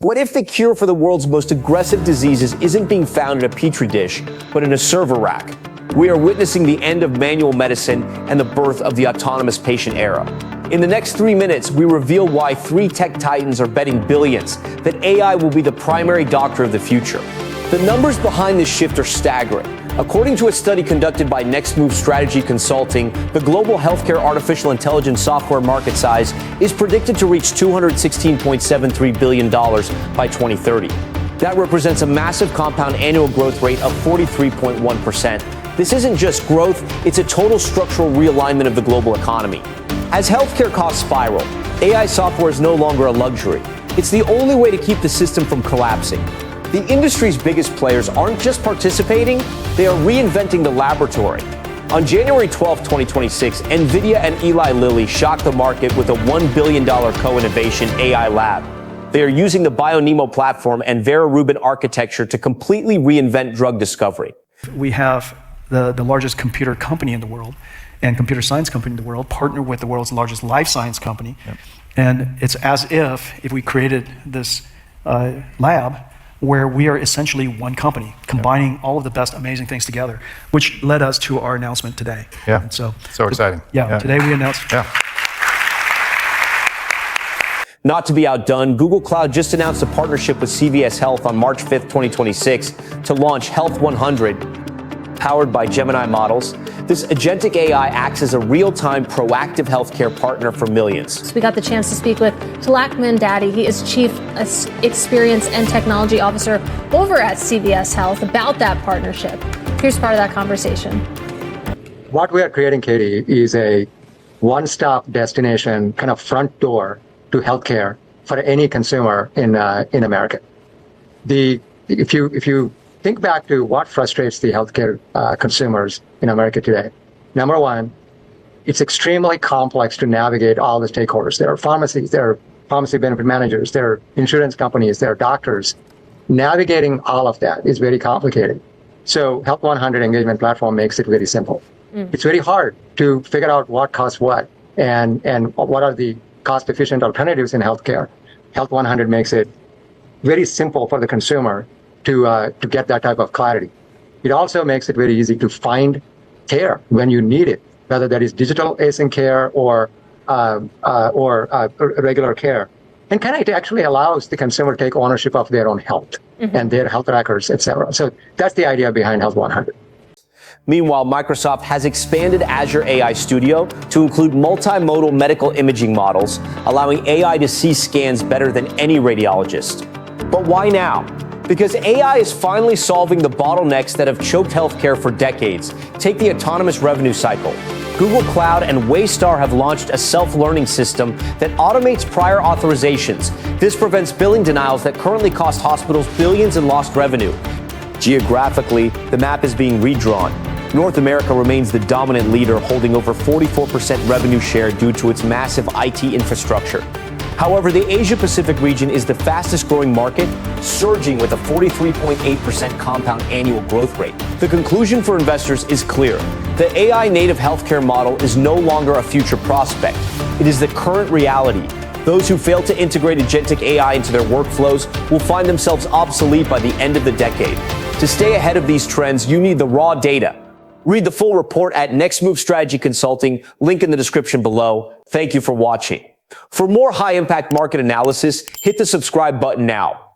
What if the cure for the world's most aggressive diseases isn't being found in a petri dish, but in a server rack? We are witnessing the end of manual medicine and the birth of the autonomous patient era. In the next 3 minutes, we reveal why 3 tech titans are betting billions that AI will be the primary doctor of the future. The numbers behind this shift are staggering. According to a study conducted by Next Move Strategy Consulting, the global healthcare artificial intelligence software market size is predicted to reach $216.73 billion by 2030. That represents a massive compound annual growth rate of 43.1%. This isn't just growth, it's a total structural realignment of the global economy. As healthcare costs spiral, AI software is no longer a luxury. It's the only way to keep the system from collapsing. The industry's biggest players aren't just participating, they are reinventing the laboratory. On January 12, 2026, NVIDIA and Lilly shocked the market with a $1 billion co-innovation AI lab. They are using the BioNeMo platform and Vera Rubin architecture to completely reinvent drug discovery. We have the largest computer company in the world and computer science company in the world partner with the world's largest life science company. Yep. And it's as if we created this lab where we are essentially one company, combining all of the best amazing things together, which led us to our announcement today. Yeah, and so exciting. Yeah, today we announced. Yeah. Not to be outdone, Google Cloud just announced a partnership with CVS Health on March 5th, 2026 to launch Health 100, powered by Gemini models. This agentic AI acts as a real-time, proactive healthcare partner for millions. So we got the chance to speak with Tilak Mandadi. He is Chief Experience and Technology Officer over at CVS Health about that partnership. Here's part of that conversation. What we are creating, Katie, is a one-stop destination, kind of front door to healthcare for any consumer in America. If you think back to what frustrates the healthcare consumers in America today. Number one, it's extremely complex to navigate all the stakeholders. There are pharmacies, there are pharmacy benefit managers, there are insurance companies, there are doctors. Navigating all of that is very complicated. So Health 100 engagement platform makes it very simple. It's very hard to figure out what costs what and what are the cost-efficient alternatives in healthcare. Health 100 makes it very simple for the consumer to get that type of clarity. It also makes it very easy to find care when you need it, whether that is digital async care or regular care. And it actually allows the consumer to take ownership of their own health and their health records, etc. So that's the idea behind Health 100. Meanwhile, Microsoft has expanded Azure AI Studio to include multimodal medical imaging models, allowing AI to see scans better than any radiologist. But why now? Because AI is finally solving the bottlenecks that have choked healthcare for decades. Take the autonomous revenue cycle. Google Cloud and Waystar have launched a self-learning system that automates prior authorizations. This prevents billing denials that currently cost hospitals billions in lost revenue. Geographically, the map is being redrawn. North America remains the dominant leader, holding over 44% revenue share due to its massive IT infrastructure. However, the Asia-Pacific region is the fastest-growing market, surging with a 43.8% compound annual growth rate. The conclusion for investors is clear. The AI-native healthcare model is no longer a future prospect. It is the current reality. Those who fail to integrate agentic AI into their workflows will find themselves obsolete by the end of the decade. To stay ahead of these trends, you need the raw data. Read the full report at Next Move Strategy Consulting, link in the description below. Thank you for watching. For more high-impact market analysis, hit the subscribe button now.